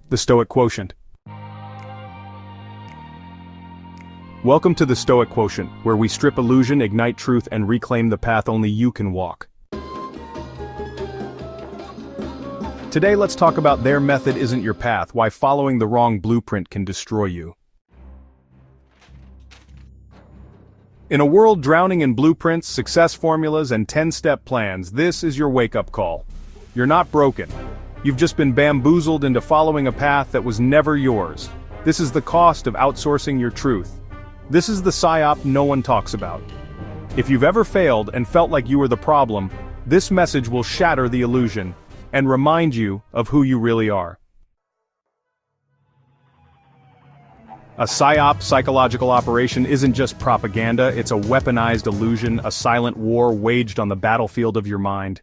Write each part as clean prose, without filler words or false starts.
The Stoic Quotient. Welcome to the Stoic Quotient, where we strip illusion, ignite truth, and reclaim the path only you can walk. Today let's talk about their method isn't your path, why following the wrong blueprint can destroy you. In a world drowning in blueprints, success formulas, and 10-step plans, this is your wake-up call. You're not broken. You've just been bamboozled into following a path that was never yours. This is the cost of outsourcing your truth. This is the psyop no one talks about. If you've ever failed and felt like you were the problem, this message will shatter the illusion and remind you of who you really are. A psyop, psychological operation, isn't just propaganda, it's a weaponized illusion, a silent war waged on the battlefield of your mind.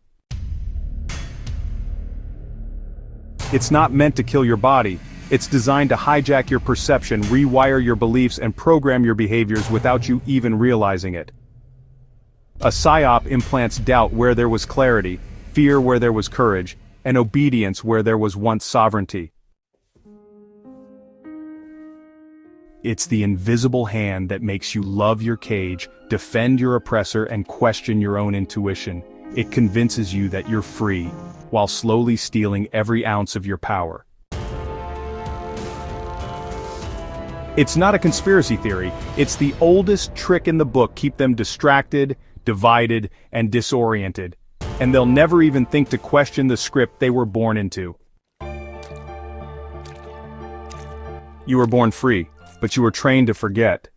It's not meant to kill your body. It's designed to hijack your perception, rewire your beliefs, and program your behaviors without you even realizing it. A psyop implants doubt where there was clarity, fear where there was courage, and obedience where there was once sovereignty. It's the invisible hand that makes you love your cage, defend your oppressor, and question your own intuition. It convinces you that you're free, while slowly stealing every ounce of your power. It's not a conspiracy theory, it's the oldest trick in the book. Keep them distracted, divided, and disoriented. And they'll never even think to question the script they were born into. You were born free, but you were trained to forget.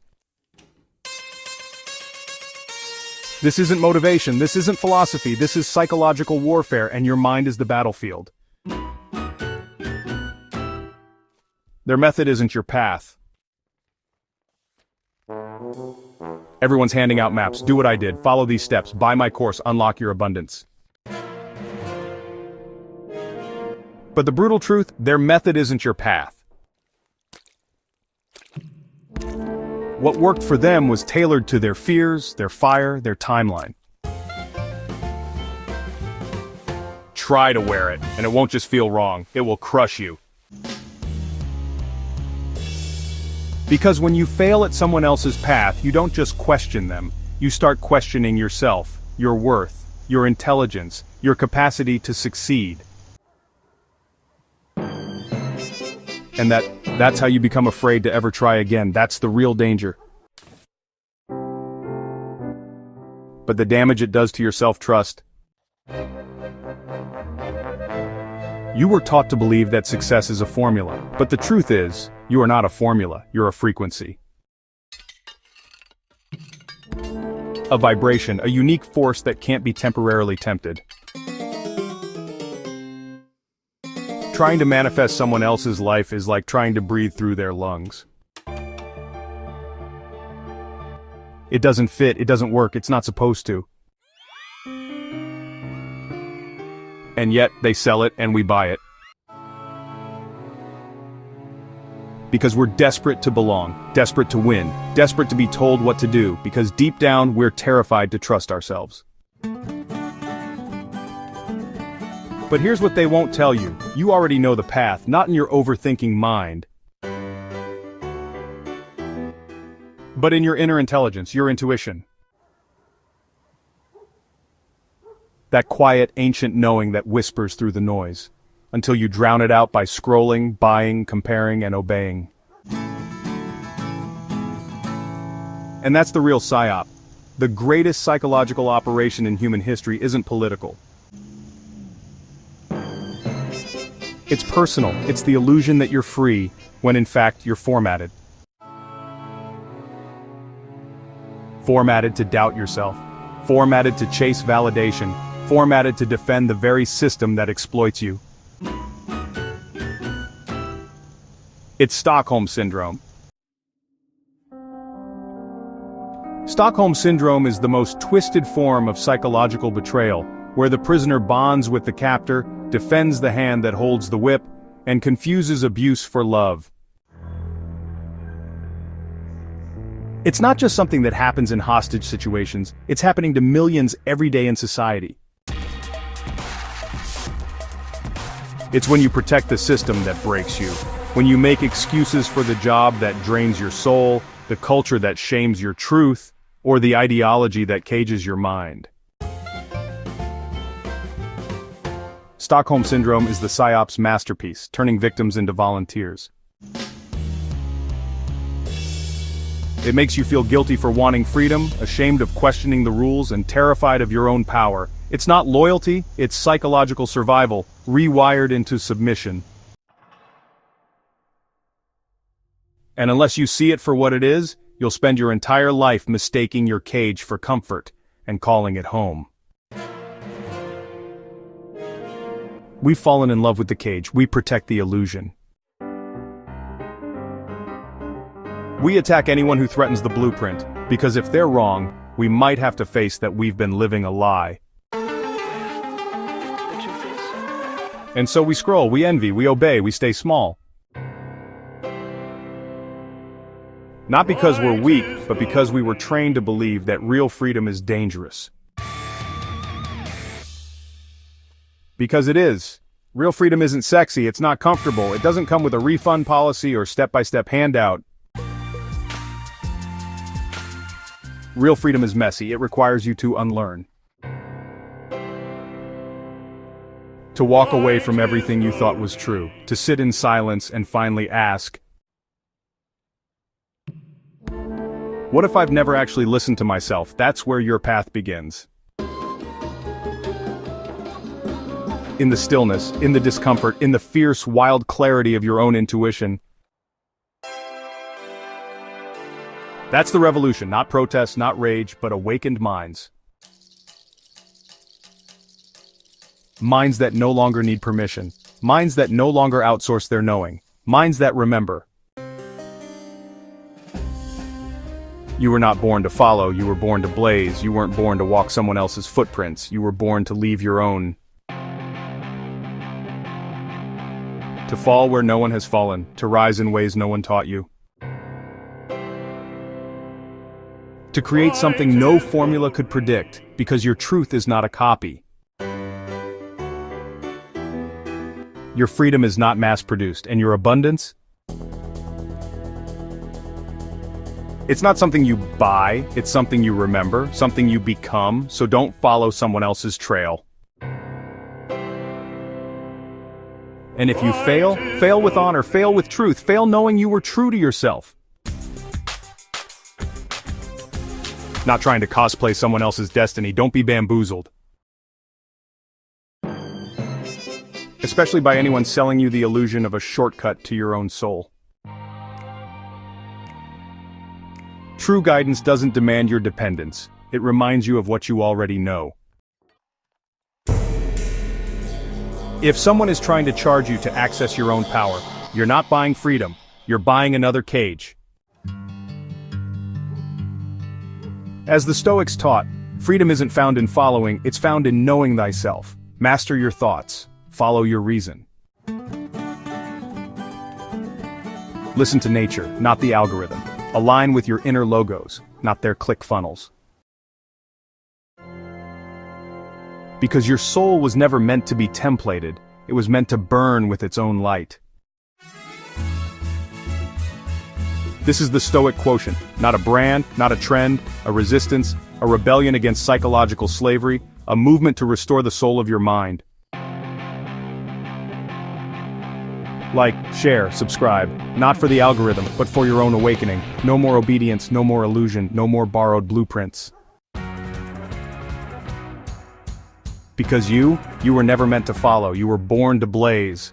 This isn't motivation, this isn't philosophy, this is psychological warfare, and your mind is the battlefield. Their method isn't your path. Everyone's handing out maps. Do what I did. Follow these steps. Buy my course. Unlock your abundance. But the brutal truth, their method isn't your path. What worked for them was tailored to their fears, their fire, their timeline. Try to wear it, and it won't just feel wrong. It will crush you. Because when you fail at someone else's path, you don't just question them. You start questioning yourself, your worth, your intelligence, your capacity to succeed. And that's how you become afraid to ever try again. That's the real danger. But the damage it does to your self-trust. You were taught to believe that success is a formula, but the truth is, you are not a formula, you're a frequency. A vibration, a unique force that can't be temporarily tempted. Trying to manifest someone else's life is like trying to breathe through their lungs. It doesn't fit, it doesn't work, it's not supposed to. And yet, they sell it and we buy it. Because we're desperate to belong, desperate to win, desperate to be told what to do, because deep down we're terrified to trust ourselves. But here's what they won't tell you. You already know the path, not in your overthinking mind, but in your inner intelligence, your intuition. That quiet, ancient knowing that whispers through the noise, until you drown it out by scrolling, buying, comparing, and obeying. And that's the real psyop. The greatest psychological operation in human history isn't political. It's personal. It's the illusion that you're free, when in fact you're formatted. Formatted to doubt yourself. Formatted to chase validation. Formatted to defend the very system that exploits you. It's Stockholm Syndrome. Stockholm Syndrome is the most twisted form of psychological betrayal, where the prisoner bonds with the captor, defends the hand that holds the whip, and confuses abuse for love. It's not just something that happens in hostage situations, it's happening to millions every day in society. It's when you protect the system that breaks you. When you make excuses for the job that drains your soul, the culture that shames your truth, or the ideology that cages your mind. Stockholm Syndrome is the PSYOP's masterpiece, turning victims into volunteers. It makes you feel guilty for wanting freedom, ashamed of questioning the rules, and terrified of your own power. It's not loyalty, it's psychological survival, rewired into submission. And unless you see it for what it is, you'll spend your entire life mistaking your cage for comfort, and calling it home. We've fallen in love with the cage, we protect the illusion. We attack anyone who threatens the blueprint, because if they're wrong, we might have to face that we've been living a lie. And so we scroll, we envy, we obey, we stay small. Not because we're weak, but because we were trained to believe that real freedom is dangerous. Because it is. Real freedom isn't sexy, it's not comfortable, it doesn't come with a refund policy or step-by-step handout. Real freedom is messy, it requires you to unlearn. To walk away from everything you thought was true, to sit in silence and finally ask, what if I've never actually listened to myself? That's where your path begins. In the stillness, in the discomfort, in the fierce, wild clarity of your own intuition. That's the revolution, not protest, not rage, but awakened minds. Minds that no longer need permission. Minds that no longer outsource their knowing. Minds that remember. You were not born to follow, you were born to blaze. You weren't born to walk someone else's footprints. You were born to leave your own. To fall where no one has fallen, to rise in ways no one taught you. To create something no formula could predict, because your truth is not a copy. Your freedom is not mass-produced, and your abundance? It's not something you buy, it's something you remember, something you become, so don't follow someone else's trail. And if you fail, fail with honor, fail with truth, fail knowing you were true to yourself. Not trying to cosplay someone else's destiny, don't be bamboozled. Especially by anyone selling you the illusion of a shortcut to your own soul. True guidance doesn't demand your dependence, it reminds you of what you already know. If someone is trying to charge you to access your own power, you're not buying freedom, you're buying another cage. As the Stoics taught, freedom isn't found in following, it's found in knowing thyself. Master your thoughts, follow your reason. Listen to nature, not the algorithm. Align with your inner logos, not their click funnels. Because your soul was never meant to be templated, it was meant to burn with its own light. This is the Stoic Quotient, not a brand, not a trend, a resistance, a rebellion against psychological slavery, a movement to restore the soul of your mind. Like, share, subscribe, not for the algorithm, but for your own awakening. No more obedience, no more illusion, no more borrowed blueprints. Because you were never meant to follow, you were born to blaze.